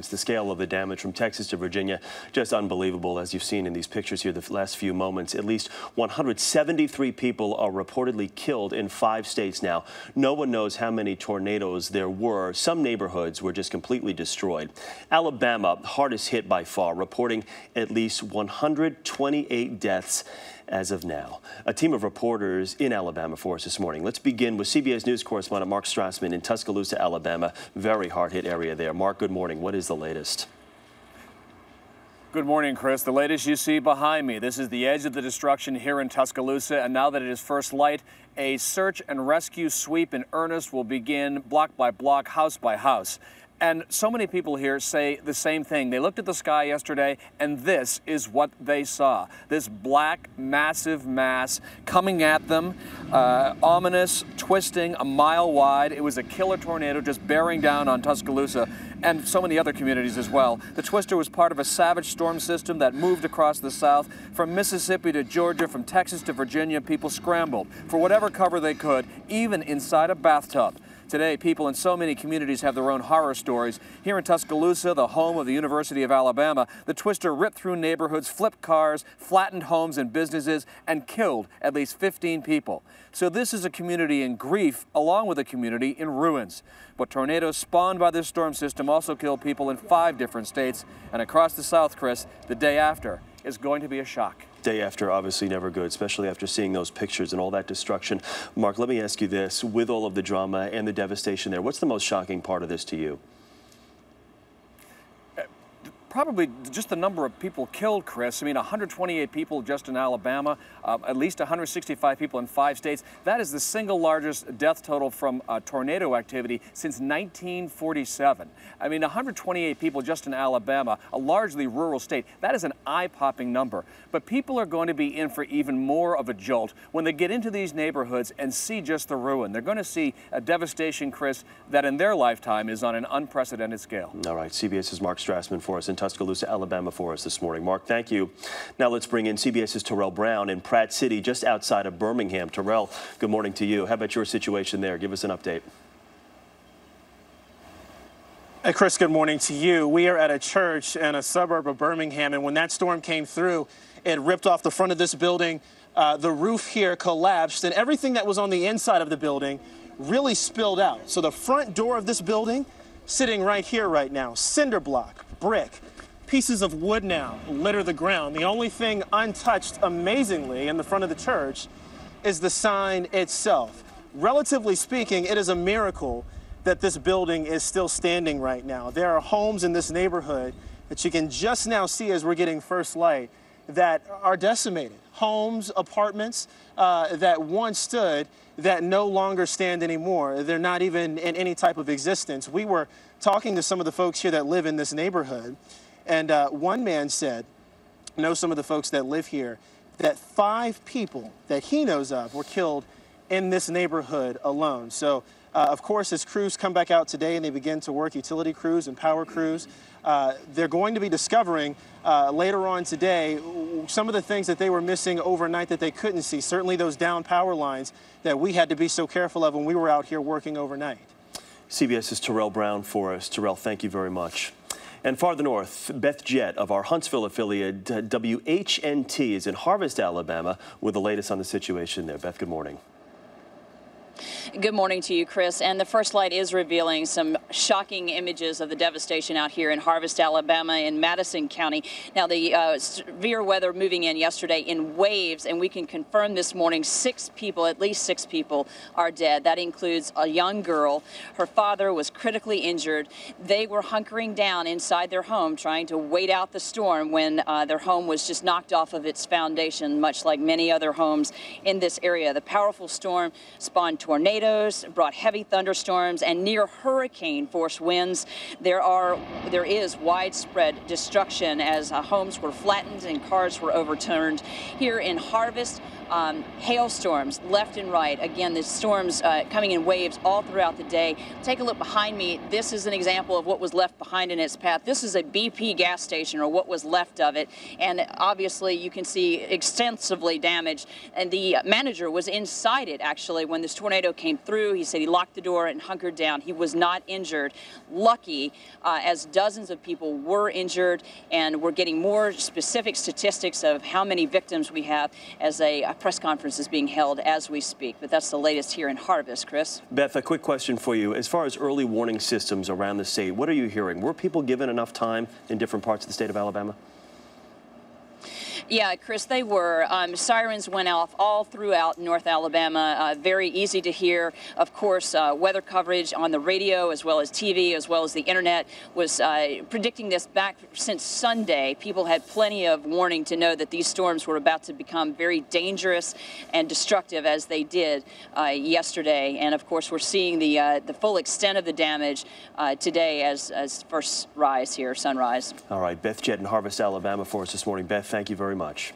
The scale of the damage from Texas to Virginia, just unbelievable, as you've seen in these pictures here the last few moments. At least 173 people are reportedly killed in 5 states now. No one knows how many tornadoes there were. Some neighborhoods were just completely destroyed. Alabama, hardest hit by far, reporting at least 128 deaths as of now. A team of reporters in Alabama for us this morning. Let's begin with CBS News correspondent Mark Strassmann in Tuscaloosa, Alabama. Very hard-hit area there. Mark, good morning. What is the latest? Good morning, Chris. The latest you see behind me. This is the edge of the destruction here in Tuscaloosa, and now that it is first light, a search and rescue sweep in earnest will begin block by block, house by house. And so many people here say the same thing. They looked at the sky yesterday, and this is what they saw. This black, massive mass coming at them, ominous, twisting, a mile wide. It was a killer tornado just bearing down on Tuscaloosa and so many other communities as well. The twister was part of a savage storm system that moved across the South. From Mississippi to Georgia, from Texas to Virginia, people scrambled for whatever cover they could, even inside a bathtub. Today, people in so many communities have their own horror stories. Here in Tuscaloosa, the home of the University of Alabama, the twister ripped through neighborhoods, flipped cars, flattened homes and businesses, and killed at least 15 people. So this is a community in grief, along with a community in ruins. But tornadoes spawned by this storm system also killed people in 5 different states. And across the South, Chris, the day after is going to be a shock. Day after, obviously never good, especially after seeing those pictures and all that destruction. Mark, let me ask you this. With all of the drama and the devastation there, what's the most shocking part of this to you? Probably just the number of people killed, Chris. I mean, 128 people just in Alabama, at least 165 people in 5 states. That is the single largest death total from tornado activity since 1947. I mean, 128 people just in Alabama, a largely rural state. That is an eye-popping number. But people are going to be in for even more of a jolt when they get into these neighborhoods and see just the ruin. They're going to see a devastation, Chris, that in their lifetime is on an unprecedented scale. All right, CBS's Mark Strassmann for us in Tuscaloosa, Alabama for us this morning. Mark, thank you. Now let's bring in CBS's Terrell Brown in Pratt City, just outside of Birmingham. Terrell, good morning to you. How about your situation there? Give us an update. Hey, Chris, good morning to you. We are at a church in a suburb of Birmingham, and when that storm came through, it ripped off the front of this building. The roof here collapsed, and everything that was on the inside of the building really spilled out. So the front door of this building, sitting right here right now, cinder block, brick, pieces of wood now litter the ground. The only thing untouched, amazingly, in the front of the church is the sign itself. Relatively speaking, it is a miracle that this building is still standing right now. There are homes in this neighborhood that you can just now see as we're getting first light that are decimated. Homes, apartments that once stood that no longer stand anymore. They're not even in any type of existence. We were talking to some of the folks here that live in this neighborhood, and one man said, know some of the folks that live here, that 5 people that he knows of were killed in this neighborhood alone. So, of course, as crews come back out today and they begin to work, utility crews and power crews, they're going to be discovering later on today some of the things that they were missing overnight that they couldn't see. Certainly those down power lines that we had to be so careful of when we were out here working overnight. CBS's Terrell Brown for us. Terrell, thank you very much. And farther north, Beth Jett of our Huntsville affiliate WHNT is in Harvest, Alabama, with the latest on the situation there. Beth, good morning. Good morning to you, Chris. And the first light is revealing some shocking images of the devastation out here in Harvest, Alabama, in Madison County. Now, the severe weather moving in yesterday in waves, and we can confirm this morning 6 people, at least 6 people, are dead. That includes a young girl. Her father was critically injured. They were hunkering down inside their home, trying to wait out the storm when their home was just knocked off of its foundation, much like many other homes in this area. The powerful storm spawned tornadoes, brought heavy thunderstorms, and near hurricane-force winds. There is widespread destruction as homes were flattened and cars were overturned. Here in Harvest, Hailstorms left and right. Again, the storms coming in waves all throughout the day. Take a look behind me. This is an example of what was left behind in its path. This is a BP gas station, or what was left of it, and obviously you can see extensively damaged. And the manager was inside it actually when this tornado came through. He said he locked the door and hunkered down. He was not injured. Lucky, as dozens of people were injured, and we're getting more specific statistics of how many victims we have as a press conference is being held as we speak. But that's the latest here in Harvest, Chris. Beth, a quick question for you. As far as early warning systems around the state, what are you hearing? Were people given enough time in different parts of the state of Alabama? Yeah, Chris, they were. Sirens went off all throughout North Alabama. Very easy to hear. Of course, weather coverage on the radio as well as TV as well as the internet was predicting this back since Sunday. People had plenty of warning to know that these storms were about to become very dangerous and destructive as they did yesterday. And of course, we're seeing the full extent of the damage today as first rise here, sunrise. All right, Beth Jett in Harvest, Alabama for us this morning. Beth, thank you very much.